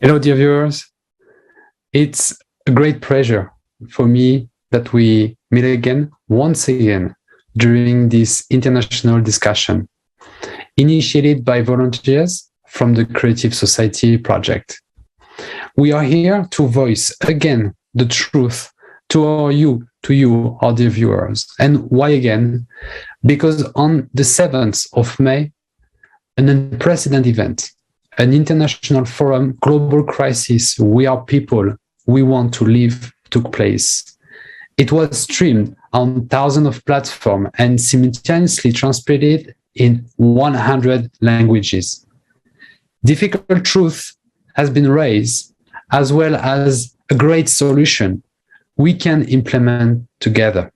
Hello, dear viewers. It's a great pleasure for me that we meet again, once again, during this international discussion, initiated by volunteers from the Creative Society project. We are here to voice again the truth to you, our dear viewers. And why again? Because on the 7th of May, an unprecedented event, an international forum, Global Crisis, We Are People, We Want to Live, took place. It was streamed on thousands of platforms and simultaneously translated in 100 languages. Difficult truth has been raised, as well as a great solution we can implement together.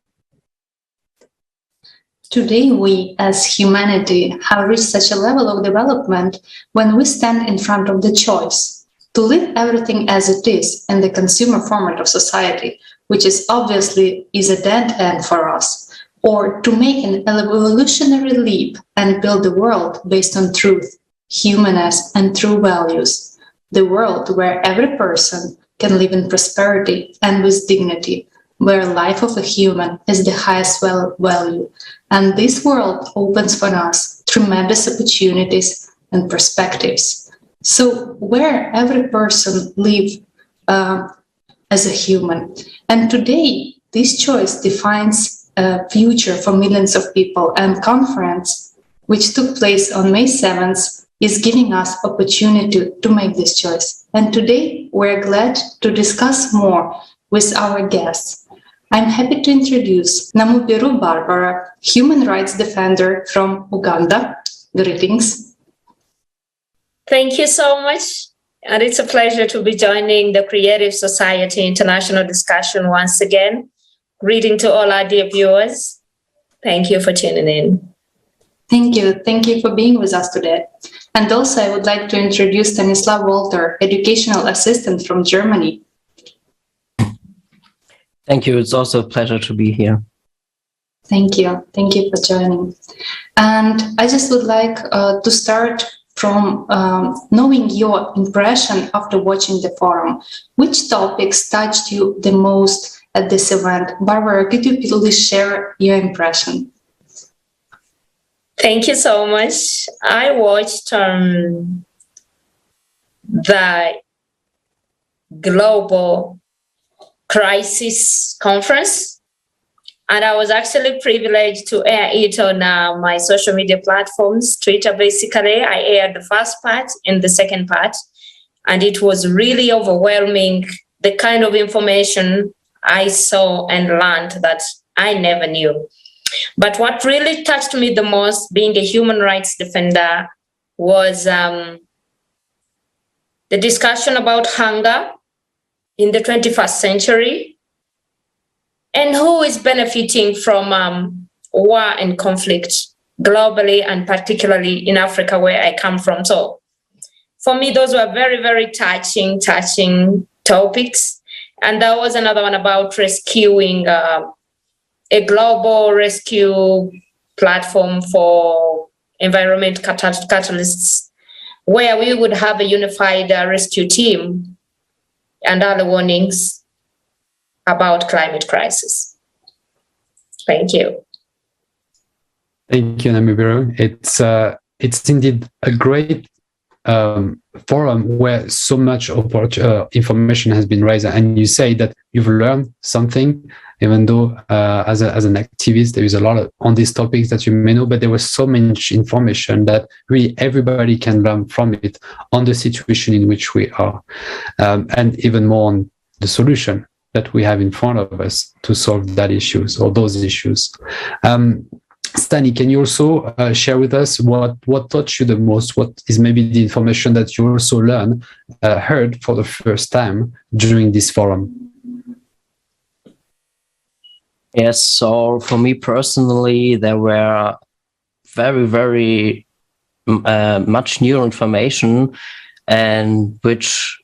Today, we as humanity have reached such a level of development when we stand in front of the choice to leave everything as it is in the consumer format of society, which is obviously is a dead end for us, or to make an evolutionary leap and build a world based on truth, humanness, and true values, the world where every person can live in prosperity and with dignity, where life of a human is the highest value. And this world opens for us tremendous opportunities and perspectives. So where every person lives as a human. And today, this choice defines a future for millions of people. And conference, which took place on May 7th, is giving us opportunity to make this choice. And today, we're glad to discuss more with our guests. I'm happy to introduce Namubiru Barbara, human rights defender from Uganda. Greetings. Thank you so much. And it's a pleasure to be joining the Creative Society International discussion once again. Greeting to all our dear viewers. Thank you for tuning in. Thank you. Thank you for being with us today. And also, I would like to introduce Stanislaw Walter, educational assistant from Germany. Thank you. It's also a pleasure to be here. Thank you. Thank you for joining. And I just would like to start from knowing your impression after watching the forum. Which topics touched you the most at this event? Barbara, could you please share your impression? Thank you so much. I watched the Global Crisis Conference, and I was actually privileged to air it on my social media platforms. Twitter, basically, I aired the first part and the second part, and it was really overwhelming, the kind of information I saw and learned that I never knew. But what really touched me the most, being a human rights defender, was the discussion about hunger in the 21st century, and who is benefiting from war and conflict globally, and particularly in Africa, where I come from. So for me, those were very, very touching topics. And there was another one about rescuing a global rescue platform for environment catalysts, where we would have a unified rescue team and early warnings about climate crisis. Thank you. Thank you, Namubiru. It's indeed a great forum where so much information has been raised, and you say that you've learned something, even though as an activist there is a lot on these topics that you may know, but there was so much information that really everybody can learn from it on the situation in which we are, and even more on the solution that we have in front of us to solve that issues or those issues. Stani, can you also share with us what touched you the most? What is maybe the information that you also heard for the first time during this forum? Yes, so for me personally, there were very, very much new information, and which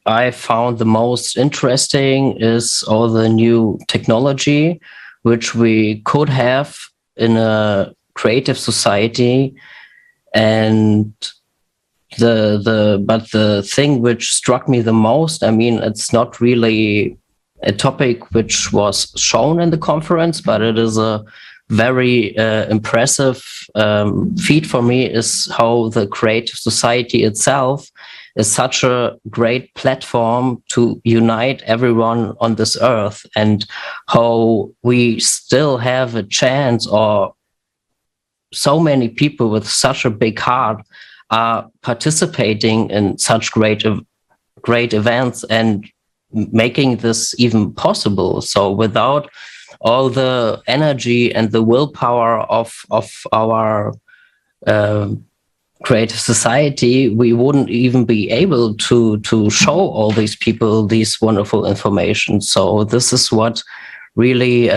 I found the most interesting is all the new technology which we could have in a creative society. And the thing which struck me the most, I mean, it's not really a topic which was shown in the conference, but it is a very impressive feat for me, is how the creative society itself is such a great platform to unite everyone on this earth, and how we still have a chance, or so many people with such a big heart are participating in such great events and making this even possible. So without all the energy and the willpower of our creative society, we wouldn't even be able to show all these people these wonderful information. So this is what really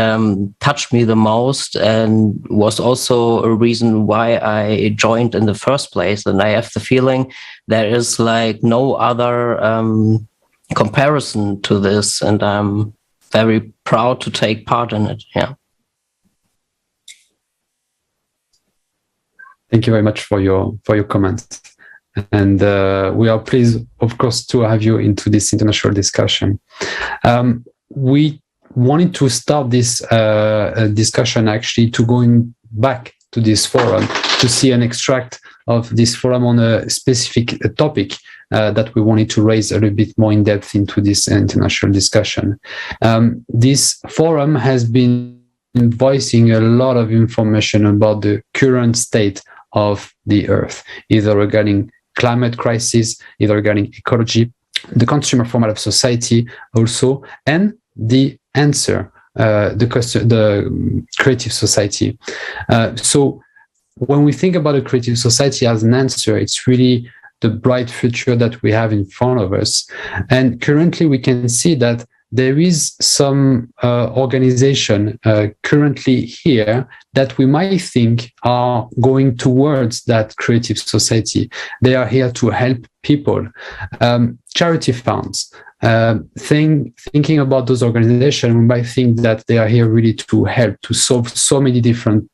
touched me the most, and was also a reason why I joined in the first place. And I have the feeling there is like no other comparison to this, and I'm very proud to take part in it. Yeah. Thank you very much for your comments, and we are pleased, of course, to have you into this international discussion. We wanted to start this discussion actually to going back to this forum to see an extract of this forum on a specific topic that we wanted to raise a little bit more in depth into this international discussion. This forum has been voicing a lot of information about the current state of the earth, either regarding climate crisis, either regarding ecology, the consumer format of society also, and the answer, the creative society. So when we think about a creative society as an answer, it's really the bright future that we have in front of us. And currently we can see that there is some organization currently here that we might think are going towards that creative society. They are here to help people. Charity funds. Thinking about those organizations, we might think that they are here really to help, to solve so many different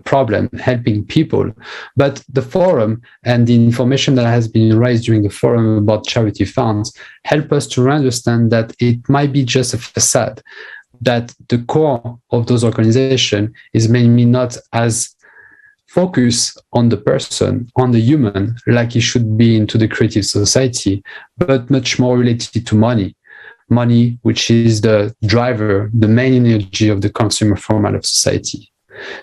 problems, helping people. But the forum and the information that has been raised during the forum about charity funds help us to understand that it might be just a facade, that the core of those organizations is maybe not as focused on the person, on the human, like it should be into the creative society, but much more related to money. Money, which is the driver, the main energy of the consumer format of society.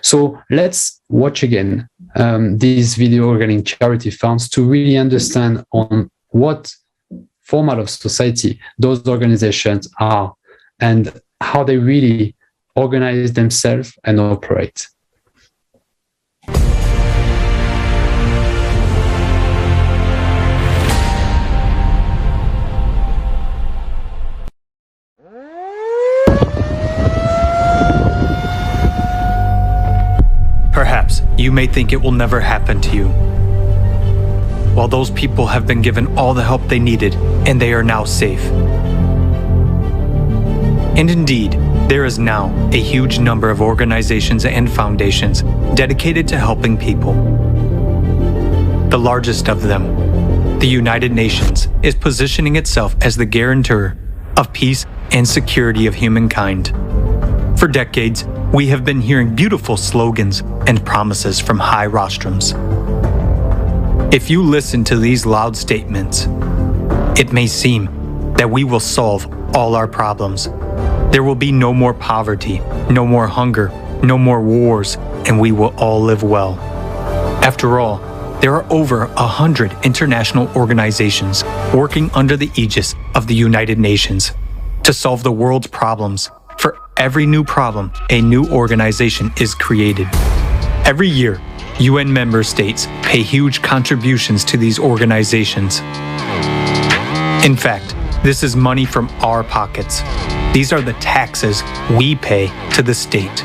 So let's watch again this video regarding charity funds to really understand on what format of society those organizations are and how they really organize themselves and operate. Perhaps you may think it will never happen to you. While those people have been given all the help they needed and they are now safe. And indeed, there is now a huge number of organizations and foundations dedicated to helping people. The largest of them, the United Nations, is positioning itself as the guarantor of peace and security of humankind. For decades, we have been hearing beautiful slogans and promises from high rostrums. If you listen to these loud statements, it may seem that we will solve all our problems. There will be no more poverty, no more hunger, no more wars, and we will all live well. After all, there are over 100 international organizations working under the aegis of the United Nations to solve the world's problems. For every new problem, a new organization is created. Every year, UN member states pay huge contributions to these organizations. In fact, this is money from our pockets. These are the taxes we pay to the state.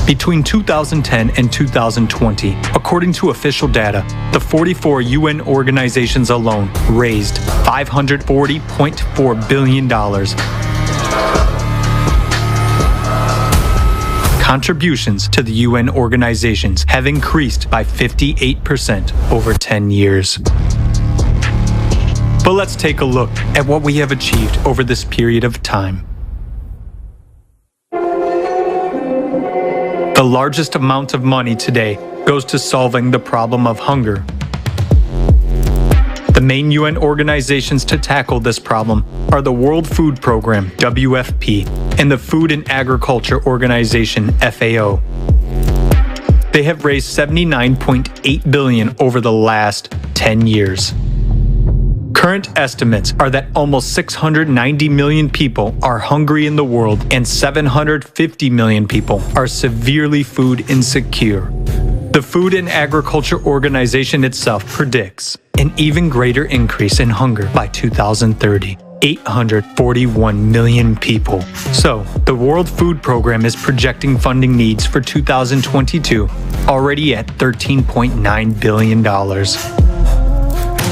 Between 2010 and 2020, according to official data, the 44 UN organizations alone raised $540.4 billion. contributions to the UN organizations have increased by 58% over 10 years. But let's take a look at what we have achieved over this period of time. The largest amount of money today goes to solving the problem of hunger. The main UN organizations to tackle this problem are the World Food Program, WFP, and the Food and Agriculture Organization, FAO. They have raised $79.8 billion over the last 10 years. Current estimates are that almost 690 million people are hungry in the world and 750 million people are severely food insecure. The Food and Agriculture Organization itself predicts an even greater increase in hunger by 2030, 841 million people. So, the World Food Program is projecting funding needs for 2022 already at $13.9 billion.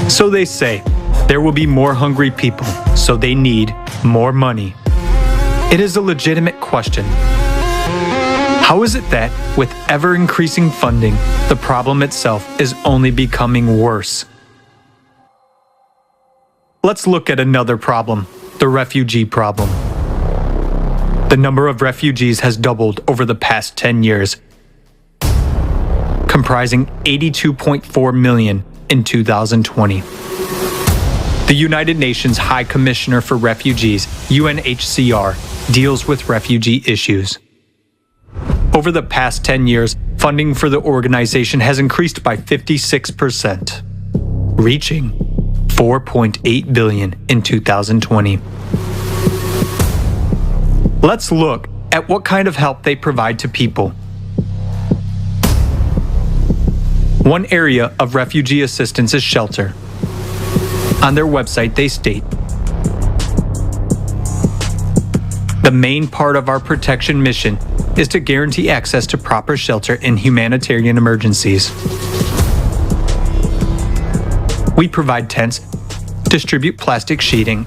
So they say, there will be more hungry people, so they need more money. It is a legitimate question. How is it that, with ever-increasing funding, the problem itself is only becoming worse? Let's look at another problem, the refugee problem. The number of refugees has doubled over the past 10 years, comprising 82.4 million in 2020. The United Nations High Commissioner for Refugees, UNHCR, deals with refugee issues. Over the past 10 years, funding for the organization has increased by 56%, reaching $4.8 billion in 2020. Let's look at what kind of help they provide to people. One area of refugee assistance is shelter. On their website, they state, "The main part of our protection mission is to guarantee access to proper shelter in humanitarian emergencies. We provide tents, distribute plastic sheeting,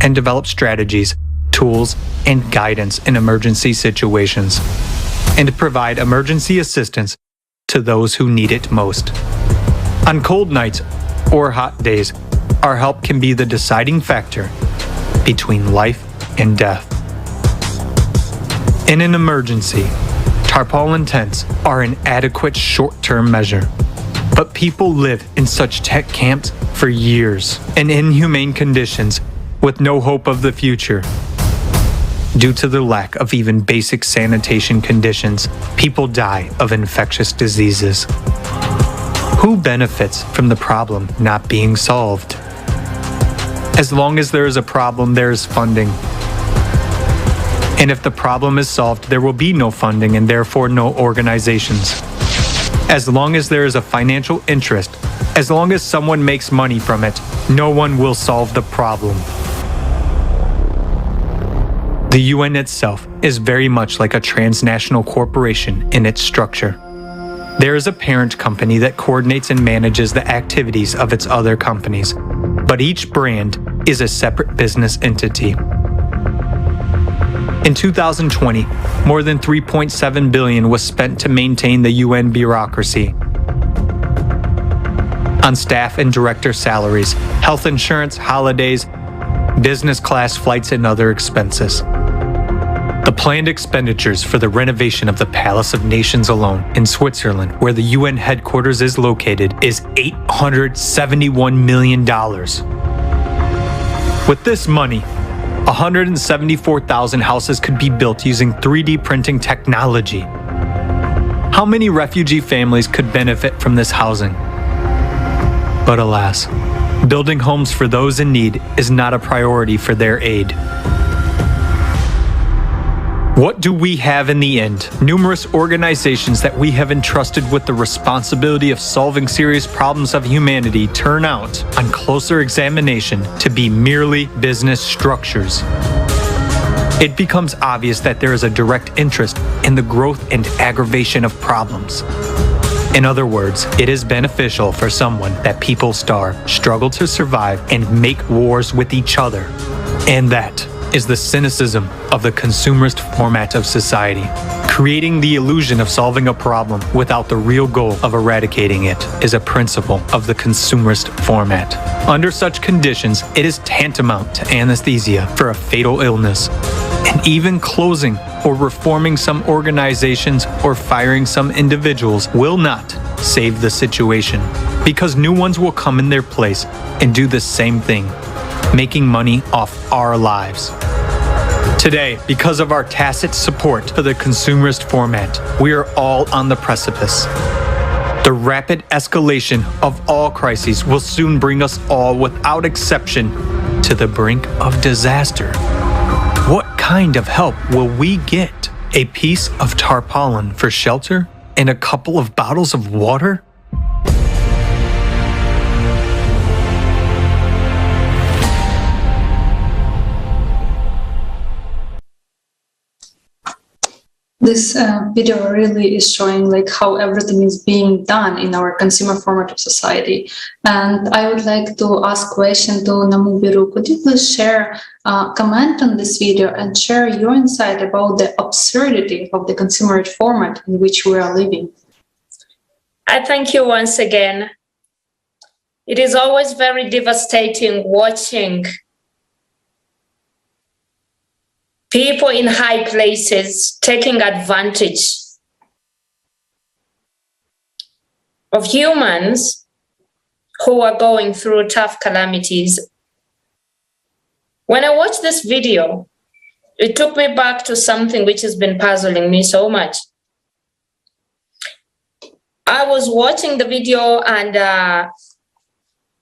and develop strategies, tools, and guidance in emergency situations, and provide emergency assistance to those who need it most. On cold nights or hot days, our help can be the deciding factor between life and death. In an emergency, tarpaulin tents are an adequate short-term measure, but people live in such tent camps for years in inhumane conditions with no hope of the future. Due to the lack of even basic sanitation conditions, people die of infectious diseases. Who benefits from the problem not being solved? As long as there is a problem, there is funding. And if the problem is solved, there will be no funding and therefore no organizations. As long as there is a financial interest, as long as someone makes money from it, no one will solve the problem. The UN itself is very much like a transnational corporation in its structure. There is a parent company that coordinates and manages the activities of its other companies, but each brand is a separate business entity. In 2020, more than $3.7 billion was spent to maintain the UN bureaucracy on staff and director salaries, health insurance, holidays, business class flights, and other expenses. The planned expenditures for the renovation of the Palace of Nations alone in Switzerland, where the UN headquarters is located, is $871 million. With this money, 174,000 houses could be built using 3D printing technology. How many refugee families could benefit from this housing? But alas, building homes for those in need is not a priority for their aid. What do we have in the end? Numerous organizations that we have entrusted with the responsibility of solving serious problems of humanity turn out, on closer examination, to be merely business structures. It becomes obvious that there is a direct interest in the growth and aggravation of problems. In other words, it is beneficial for someone that people starve, struggle to survive, and make wars with each other. And that is the cynicism of the consumerist format of society, Creating the illusion of solving a problem without the real goal of eradicating it is a principle of the consumerist format. Under such conditions, it is tantamount to anesthesia for a fatal illness. And even closing or reforming some organizations or firing some individuals will not save the situation, because new ones will come in their place and do the same thing, making money off our lives. Today, because of our tacit support for the consumerist format, we are all on the precipice. The rapid escalation of all crises will soon bring us all, without exception, to the brink of disaster. What kind of help will we get? A piece of tarpaulin for shelter and a couple of bottles of water? This video really is showing like how everything is being done in our consumer format of society. And I would like to ask a question to Namubiru. Could you please share, comment on this video and share your insight about the absurdity of the consumer format in which we are living? I thank you once again. It is always very devastating watching people in high places taking advantage of humans who are going through tough calamities. When I watched this video, it took me back to something which has been puzzling me so much. I was watching the video and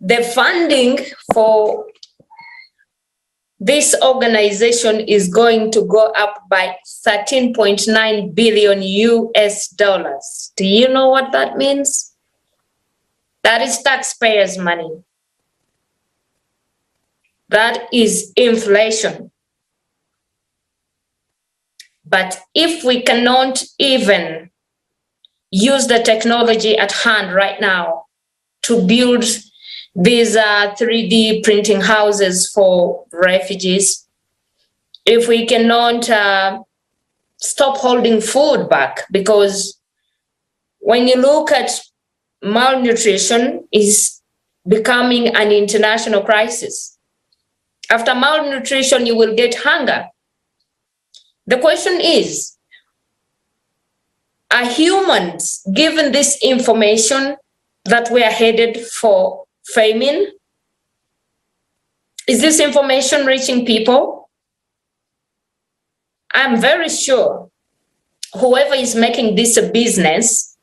the funding for this organization is going to go up by 13.9 billion US dollars. Do you know what that means? That is taxpayers' money. That is inflation. But if we cannot even use the technology at hand right now to build these 3D printing houses for refugees, if we cannot stop holding food back, because when you look at malnutrition is becoming an international crisis. After malnutrition, you will get hunger. The question is, are humans given this information that we are headed for famine? Is this information reaching people? I'm very sure whoever is making this a business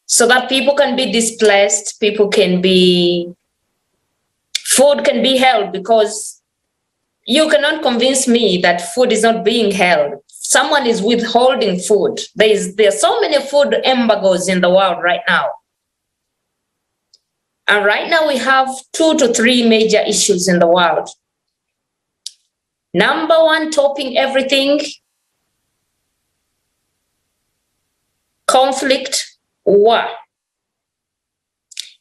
so that people can be displaced, food can be held, because you cannot convince me that food is not being held. Someone is withholding food. There are so many food embargoes in the world right now. And right now we have 2 to 3 major issues in the world. Number one, topping everything, conflict, war.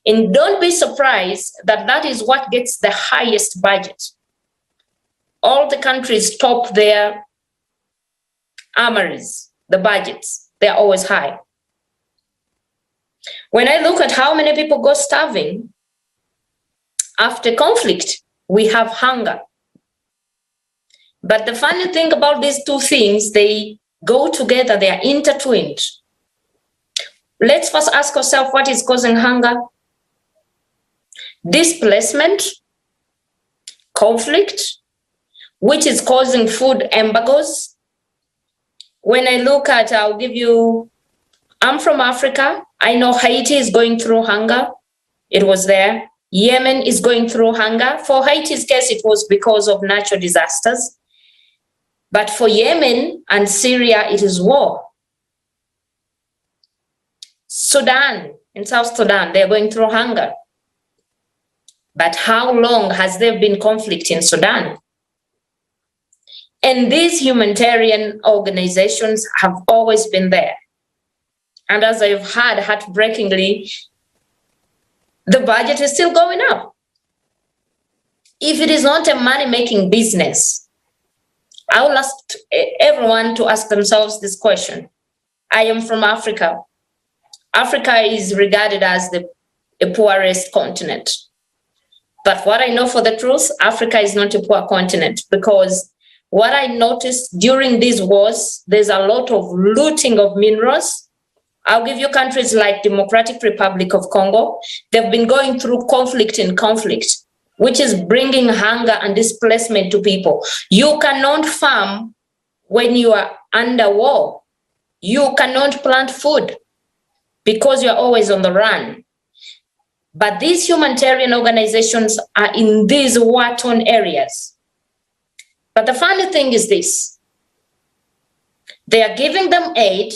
And don't be surprised that that is what gets the highest budget. All the countries top their armories, the budgets, they're always high. When I look at how many people go starving after conflict, we have hunger. But the funny thing about these two things, they go together, they are intertwined. Let's first ask ourselves, what is causing hunger? Displacement, conflict, which is causing food embargoes. When I look at, I'm from Africa. I know Haiti is going through hunger. It was there. Yemen is going through hunger. For Haiti's case, it was because of natural disasters. But for Yemen and Syria, it is war. Sudan, in South Sudan, they're going through hunger. But how long has there been conflict in Sudan? And these humanitarian organizations have always been there. And as I've heard, heartbreakingly, the budget is still going up. If it is not a money-making business, I will ask everyone to ask themselves this question. I am from Africa. Africa is regarded as the poorest continent. But what I know for the truth, Africa is not a poor continent, because what I noticed during these wars, there's a lot of looting of minerals. I'll give you countries like Democratic Republic of Congo. They've been going through conflict in conflict, which is bringing hunger and displacement to people. You cannot farm when you are under war. You cannot plant food because you're always on the run. But these humanitarian organizations are in these war-torn areas. But the funny thing is this: they are giving them aid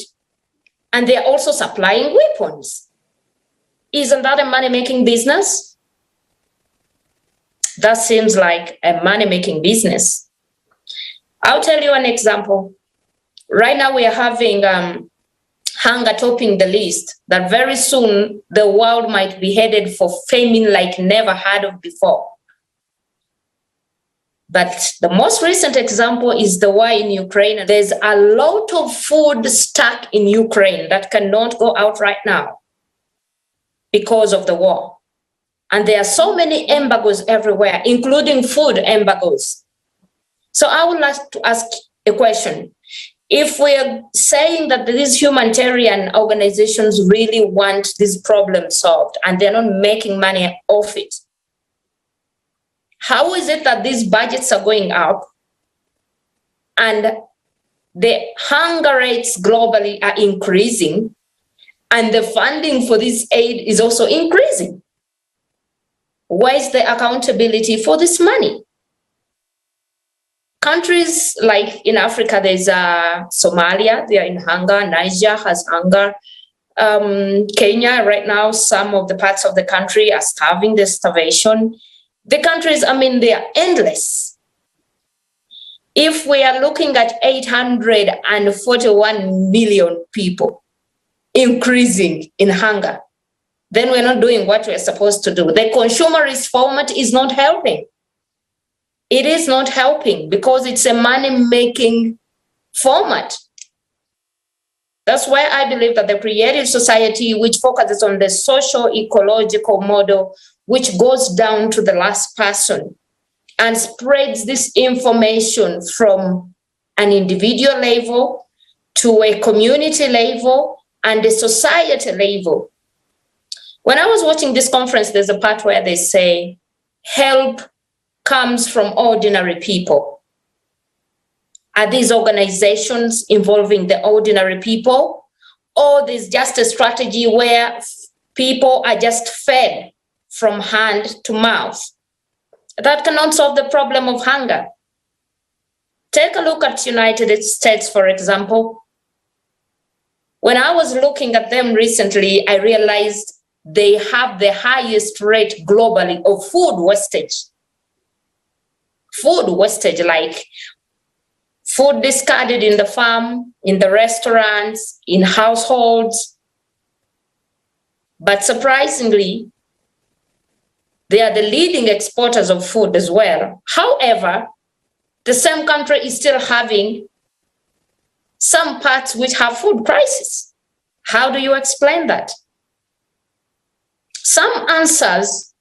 and they are also supplying weapons. Isn't that a money-making business? That seems like a money-making business. I'll tell you an example. Right now we are having hunger topping the list, that very soon the world might be headed for famine like never heard of before. But the most recent example is the war in Ukraine. There's a lot of food stuck in Ukraine that cannot go out right now because of the war. And there are so many embargoes everywhere, including food embargoes. So I would like to ask a question. If we're saying that these humanitarian organizations really want this problem solved and they're not making money off it, how is it that these budgets are going up and the hunger rates globally are increasing and the funding for this aid is also increasing? Where is the accountability for this money? Countries like in Africa, there's Somalia, they are in hunger. Niger has hunger. Kenya right now, some of the parts of the country are starving, there's starvation. The countries, they are endless. If we are looking at 841 million people increasing in hunger, then we're not doing what we're supposed to do. The consumerist format is not helping. It is not helping because it's a money-making format. That's why I believe that the creative society, which focuses on the socio-ecological model, which goes down to the last person and spreads this information from an individual level to a community level and a society level. When I was watching this conference, there's a part where they say, help comes from ordinary people. Are these organizations involving the ordinary people? Or there's just a strategy where people are just fed from hand to mouth? That cannot solve the problem of hunger. Take a look at United States, for example. When I was looking at them recently, I realized they have the highest rate globally of food wastage. Food wastage, like food discarded in the farm, in the restaurants, in households. But surprisingly, they are the leading exporters of food as well. However, the same country is still having some parts which have food crisis. How do you explain that? Some answers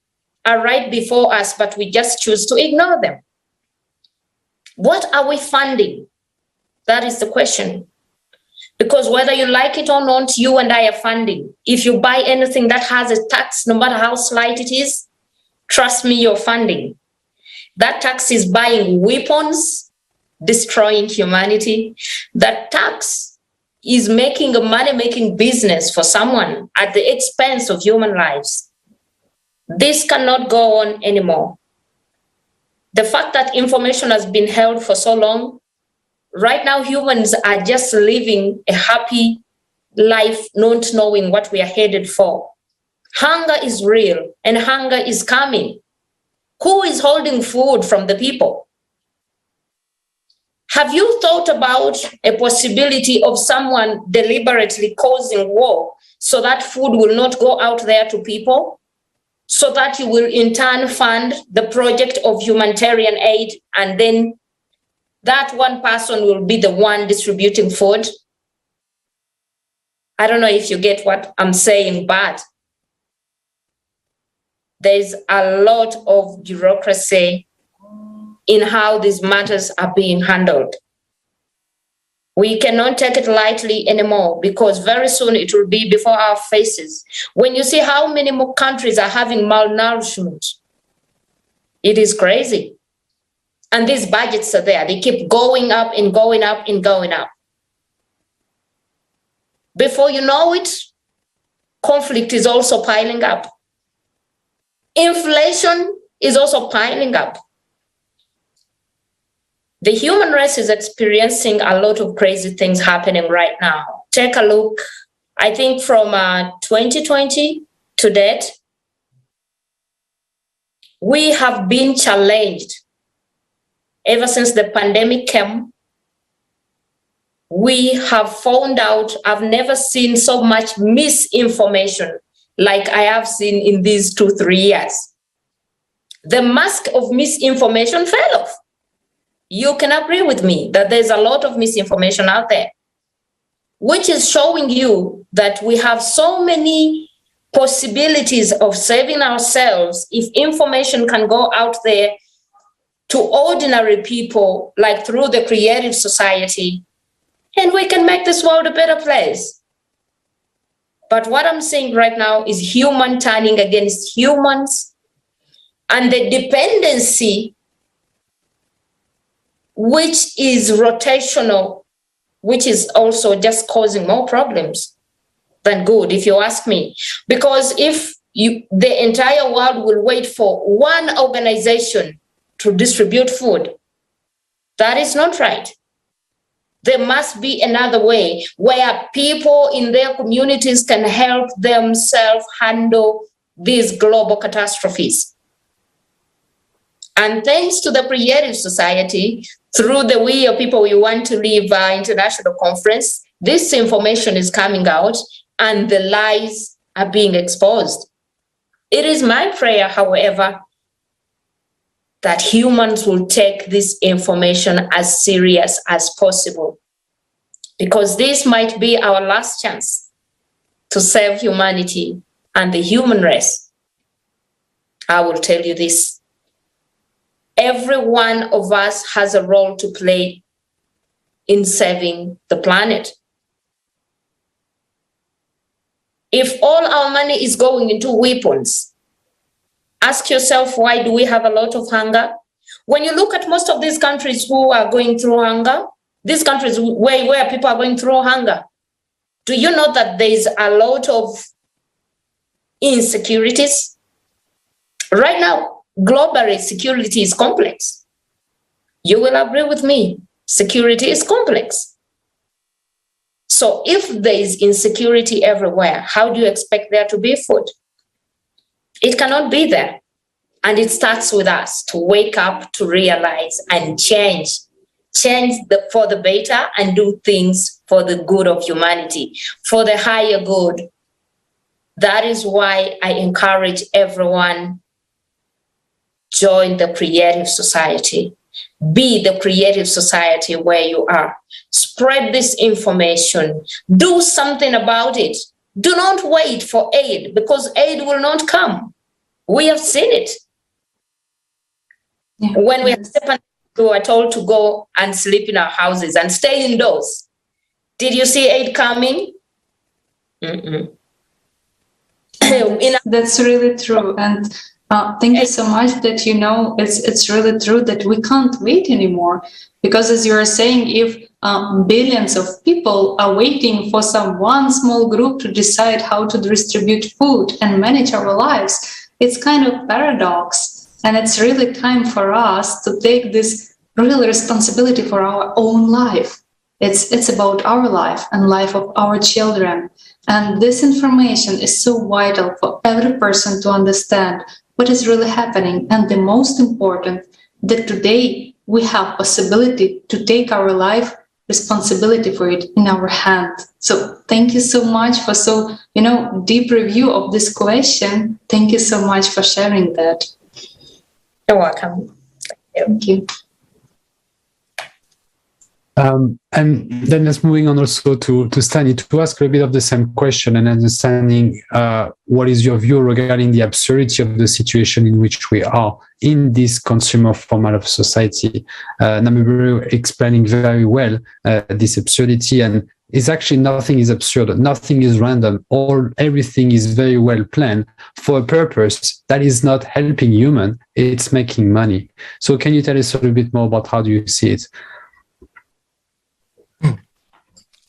are right before us, but we just choose to ignore them. What are we funding? That is the question. Because whether you like it or not, you and I are funding. If you buy anything that has a tax, no matter how slight it is, trust me, you're funding. That tax is buying weapons, destroying humanity. That tax is making a money-making business for someone at the expense of human lives. This cannot go on anymore. The fact that information has been held for so long, right now humans are just living a happy life, not knowing what we are headed for. Hunger is real and hunger is coming. Who is holding food from the people? Have you thought about a possibility of someone deliberately causing war so that food will not go out there to people? So that you will in turn fund the project of humanitarian aid and then that one person will be the one distributing food. I don't know if you get what I'm saying, but there's a lot of bureaucracy in how these matters are being handled. We cannot take it lightly anymore, because very soon it will be before our faces. When you see how many more countries are having malnourishment, it is crazy. And these budgets are there. They keep going up and going up and going up. Before you know it, conflict is also piling up. Inflation is also piling up. The human race is experiencing a lot of crazy things happening right now. Take a look, I think from 2020 to date, we have been challenged. Ever since the pandemic came, we have found out, I've never seen so much misinformation like I have seen in these 2-3 years. The mask of misinformation fell off. You can agree with me that there's a lot of misinformation out there, which is showing you that we have so many possibilities of saving ourselves if information can go out there to ordinary people, like through the creative society, and we can make this world a better place. But what I'm saying right now is human turning against humans, and the dependency, which is rotational, which is also just causing more problems than good, if you ask me. Because if the entire world will wait for one organization to distribute food, that is not right. There must be another way where people in their communities can help themselves handle these global catastrophes. And thanks to the creative society, through the We Are People We Want to Live international conference, this information is coming out and the lies are being exposed. It is my prayer, however, that humans will take this information as serious as possible, because this might be our last chance to save humanity and the human race. I will tell you this. Every one of us has a role to play in saving the planet. If all our money is going into weapons, ask yourself, why do we have a lot of hunger? When you look at most of these countries who are going through hunger, these countries where people are going through hunger, do you know that there's a lot of insecurities? Right now, globally, security is complex. You will agree with me, security is complex. So if there is insecurity everywhere, how do you expect there to be food? It cannot be there. And it starts with us to wake up, to realize and change for the better and do things for the good of humanity, for the higher good. That is why I encourage everyone, join the creative society. Be the creative society where you are. Spread this information. Do something about it. Do not wait for aid, because aid will not come. We have seen it. Yeah. When we were told to go and sleep in our houses and stay indoors, did you see aid coming? That's really true. And thank you so much that it's really true that we can't wait anymore, because as you are saying, if billions of people are waiting for one small group to decide how to distribute food and manage our lives, it's kind of paradox. And it's really time for us to take this real responsibility for our own life. It's about our life and life of our children. And this information is so vital for every person to understand what is really happening. And the most important, that today we have possibility to take our life responsibility for it in our hand. So thank you so much for deep review of this question. Thank you so much for sharing that. You're welcome. Thank you. And then let's moving on also to Stani, to ask a bit of the same question and understanding what is your view regarding the absurdity of the situation in which we are in this consumer format of society. Namubiru explaining very well this absurdity, and it's actually nothing is absurd, nothing is random, everything is very well planned for a purpose that is not helping human, it's making money. So can you tell us a little bit more about how do you see it?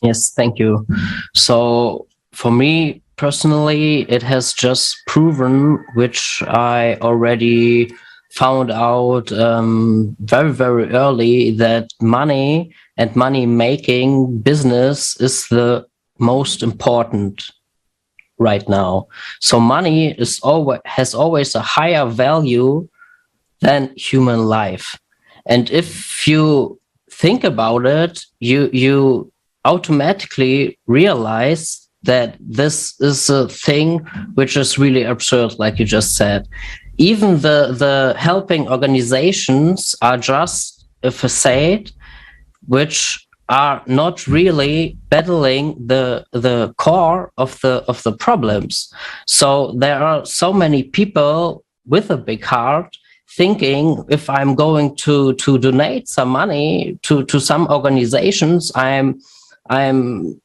Yes, thank you. So for me personally, it has just proven, which I already found out very, very early, that money and money-making business is the most important right now. So money has always a higher value than human life. And if you think about it, you automatically realize that this is a thing which is really absurd, like you just said. Even the helping organizations are just a facade, which are not really battling the core of the problems. So there are so many people with a big heart thinking, if I'm going to donate some money to some organizations, I'm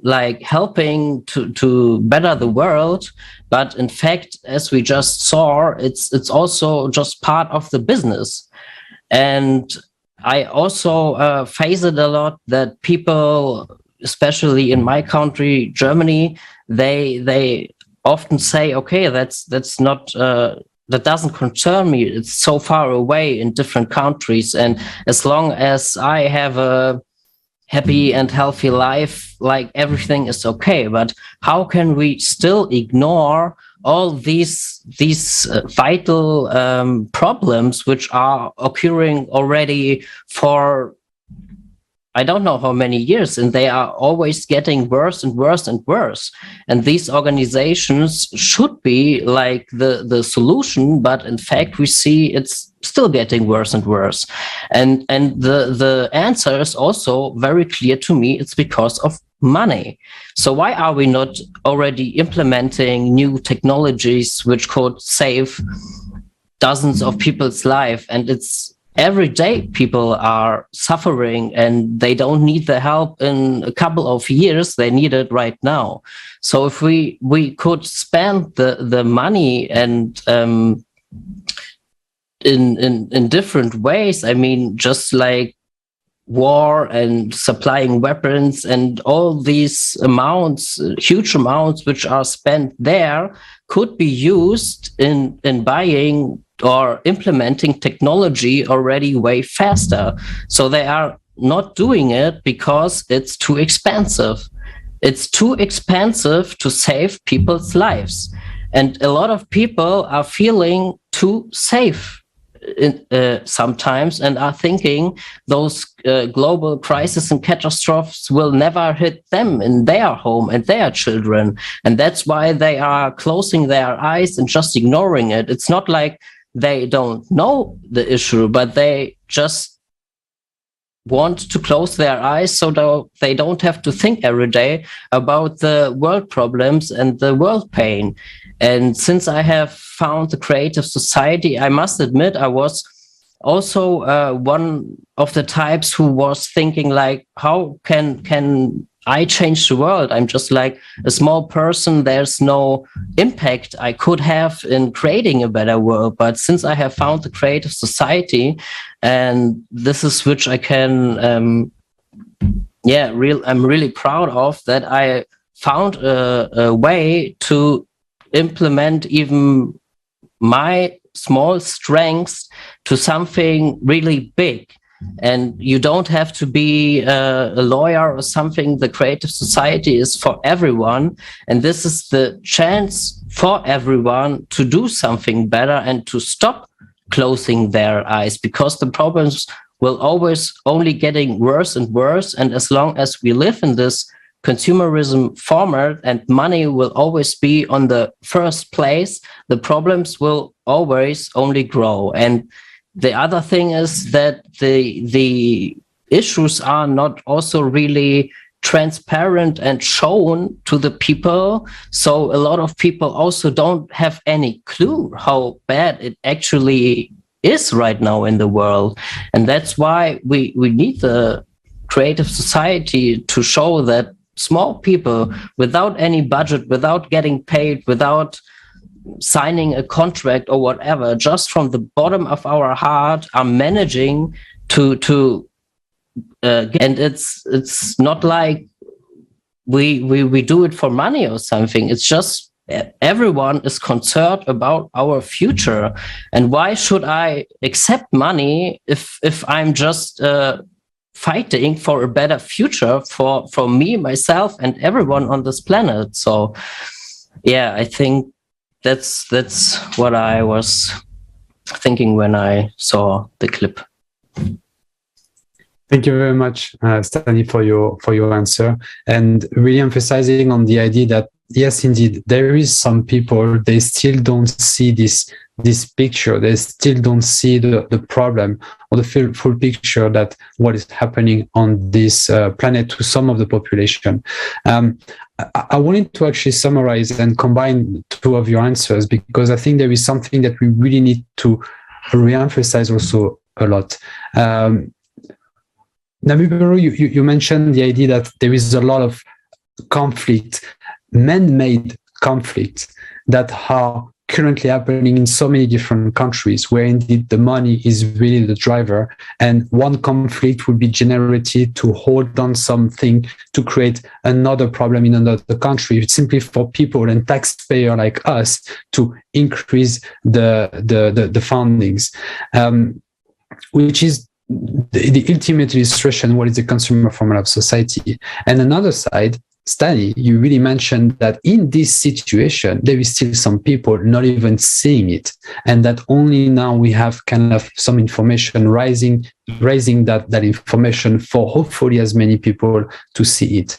like helping to better the world. But in fact, as we just saw, it's also just part of the business. And I also face it a lot that people, especially in my country, Germany, they often say, okay, that's not that doesn't concern me. It's so far away in different countries, and as long as I have a happy and healthy life, like everything is okay. But how can we still ignore all these vital problems which are occurring already for I don't know how many years, and they are always getting worse and worse and worse. And these organizations should be like the solution, but in fact we see it's still getting worse and worse. And the answer is also very clear to me. It's because of money. So why are we not already implementing new technologies which could save dozens of people's life? And it's every day people are suffering and they don't need the help in a couple of years. They need it right now. So if we could spend the money and in different ways, I mean, just like war and supplying weapons and all these amounts, huge amounts which are spent there, could be used in buying or implementing technology already way faster. So they are not doing it because it's too expensive. It's too expensive to save people's lives. And a lot of people are feeling too safe sometimes and are thinking those global crises and catastrophes will never hit them in their home and their children. And that's why they are closing their eyes and just ignoring it. It's not like they don't know the issue, but they just want to close their eyes so that they don't have to think every day about the world problems and the world pain. And since I have found the creative society, I must admit I was also one of the types who was thinking like, how can I change the world? I'm just like a small person. There's no impact I could have in creating a better world. But since I have found the creative society, and this is which I can, I'm really proud of, that I found a way to implement even my small strengths to something really big. And you don't have to be a lawyer or something. The creative society is for everyone. And this is the chance for everyone to do something better and to stop closing their eyes, because the problems will always only getting worse and worse. And as long as we live in this consumerism format and money will always be on the first place, the problems will always only grow. And the other thing is that the issues are not also really transparent and shown to the people. So a lot of people also don't have any clue how bad it actually is right now in the world. And that's why we need the creative society to show that small people, without any budget, without getting paid, without signing a contract or whatever, just from the bottom of our heart are managing to and it's not like we do it for money or something. It's just everyone is concerned about our future. And why should I accept money if I'm just fighting for a better future for me, myself, and everyone on this planet? So yeah, I think that's what I was thinking when I saw the clip. Thank you very much, Stani, for your answer, and really emphasizing on the idea that yes, indeed, there is some people, they still don't see this picture. They still don't see the problem or the full picture that what is happening on this planet to some of the population. I wanted to actually summarize and combine two of your answers, because I think there is something that we really need to re-emphasize also a lot. Namubiru, you mentioned the idea that there is a lot of conflict, man-made conflict, that are currently happening in so many different countries, where indeed the money is really the driver, and one conflict will be generated to hold on something to create another problem in another country, simply for people and taxpayer like us to increase the fundings, which is the ultimate illustration what is the consumer formula of society. And another side, Stani, you really mentioned that in this situation, there is still some people not even seeing it, and that only now we have kind of some information raising that information for hopefully as many people to see it.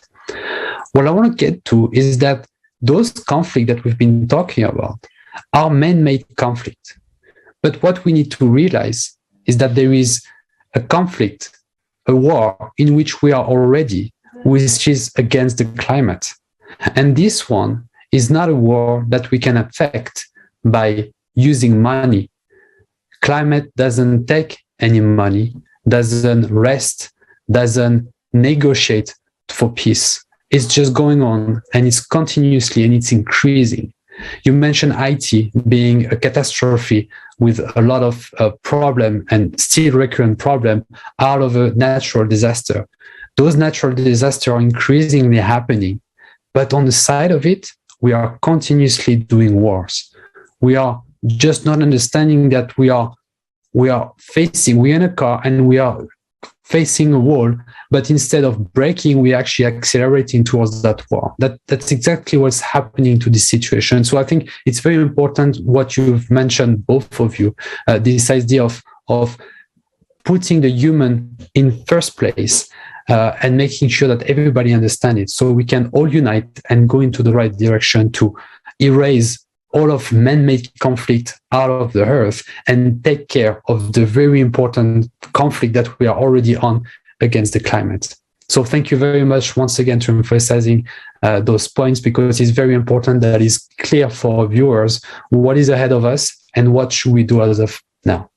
What I want to get to is that those conflicts that we've been talking about are man-made conflict. But what we need to realize is that there is a conflict, a war in which we are already, which is against the climate. And this one is not a war that we can affect by using money. Climate doesn't take any money, doesn't rest, doesn't negotiate for peace. It's just going on, and it's continuously, and it's increasing. You mentioned Haiti being a catastrophe with a lot of problem and still recurrent problem out of a natural disaster. Those natural disasters are increasingly happening, but on the side of it, we are continuously doing wars. We are just not understanding that we're in a car and we are facing a wall, but instead of braking, we're actually accelerating towards that wall. That's exactly what's happening to this situation. So I think it's very important what you've mentioned, both of you, this idea of putting the human in first place, and making sure that everybody understands it, so we can all unite and go into the right direction to erase all of man-made conflict out of the earth and take care of the very important conflict that we are already on against the climate. So thank you very much once again for emphasizing those points, because it's very important that it's clear for viewers what is ahead of us and what should we do as of now.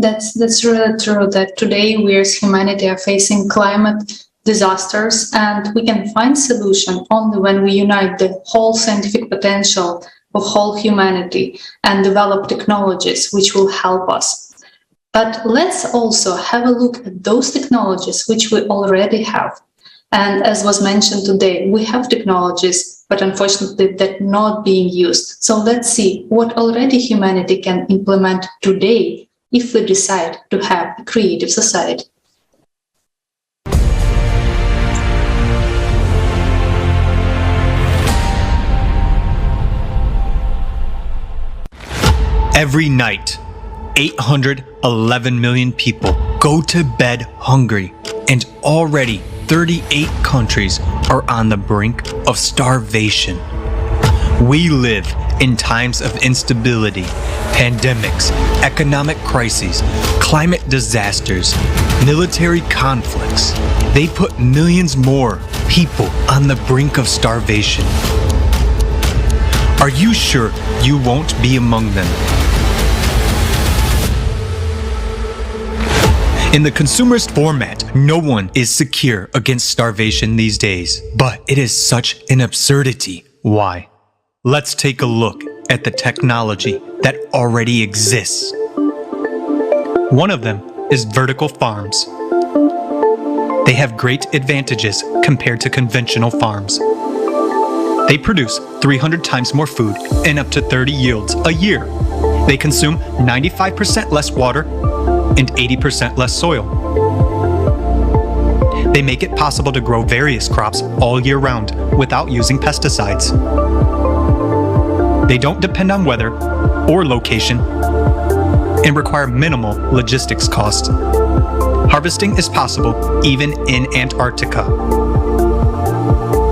That's really true, that today we as humanity are facing climate disasters, and we can find solution only when we unite the whole scientific potential of whole humanity and develop technologies which will help us. But let's also have a look at those technologies which we already have. And as was mentioned today, we have technologies, but unfortunately they're not being used. So let's see what already humanity can implement today if we decide to have a creative society. Every night, 811 million people go to bed hungry, and already 38 countries are on the brink of starvation. We live In times of instability, pandemics, economic crises, climate disasters, military conflicts, they put millions more people on the brink of starvation. Are you sure you won't be among them? In the consumerist format, no one is secure against starvation these days. But it is such an absurdity. Why? Let's take a look at the technology that already exists. One of them is vertical farms. They have great advantages compared to conventional farms. They produce 300 times more food and up to 30 yields a year. They consume 95% less water and 80% less soil. They make it possible to grow various crops all year round without using pesticides. They don't depend on weather or location and require minimal logistics costs. Harvesting is possible even in Antarctica.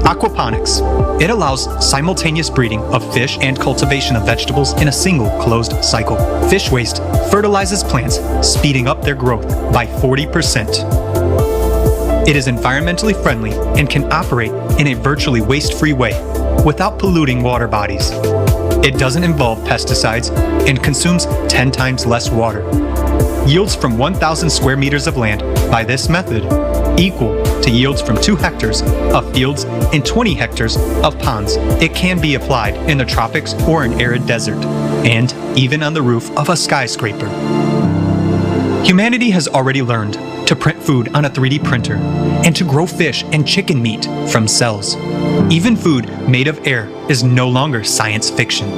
Aquaponics. It allows simultaneous breeding of fish and cultivation of vegetables in a single closed cycle. Fish waste fertilizes plants, speeding up their growth by 40%. It is environmentally friendly and can operate in a virtually waste-free way without polluting water bodies. It doesn't involve pesticides and consumes 10 times less water. Yields from 1,000 square meters of land by this method equal to yields from 2 hectares of fields and 20 hectares of ponds. It can be applied in the tropics or an arid desert, and even on the roof of a skyscraper. Humanity has already learned to print food on a 3D printer and to grow fish and chicken meat from cells. Even food made of air is no longer science fiction.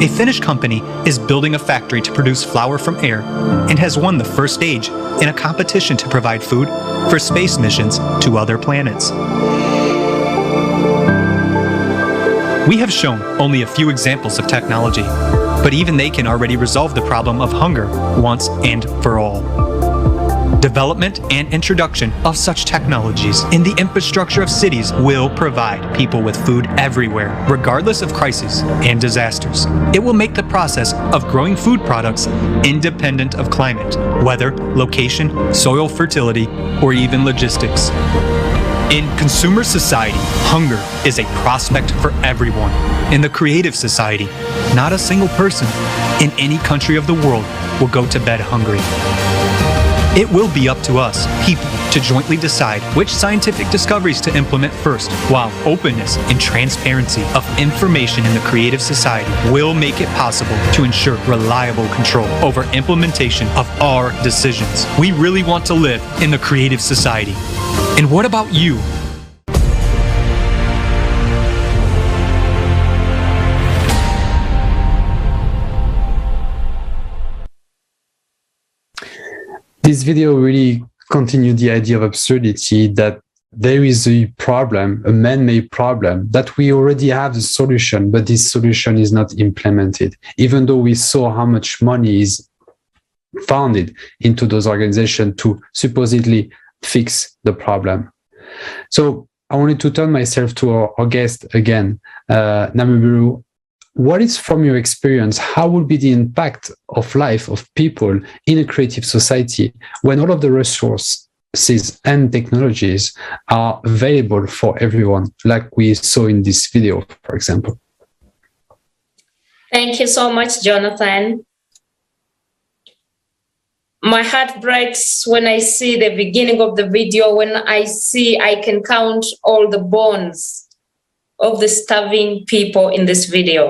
A Finnish company is building a factory to produce flour from air and has won the first stage in a competition to provide food for space missions to other planets. We have shown only a few examples of technology, but even they can already resolve the problem of hunger once and for all. Development and introduction of such technologies in the infrastructure of cities will provide people with food everywhere, regardless of crises and disasters. It will make the process of growing food products independent of climate, weather, location, soil fertility, or even logistics. In consumer society, hunger is a prospect for everyone. In the creative society, not a single person in any country of the world will go to bed hungry. It will be up to us, people, to jointly decide which scientific discoveries to implement first, while openness and transparency of information in the creative society will make it possible to ensure reliable control over implementation of our decisions. We really want to live in the creative society. And what about you? This video really continued the idea of absurdity, that there is a problem, a man-made problem, that we already have the solution, but this solution is not implemented, even though we saw how much money is founded into those organizations to supposedly fix the problem. So I wanted to turn myself to our guest again, Namubiru. What is, from your experience, how would be the impact of life of people in a creative society when all of the resources and technologies are available for everyone, like we saw in this video, for example? Thank you so much, Jonathan. My heart breaks when I see the beginning of the video, when I see I can count all the bones of the starving people in this video.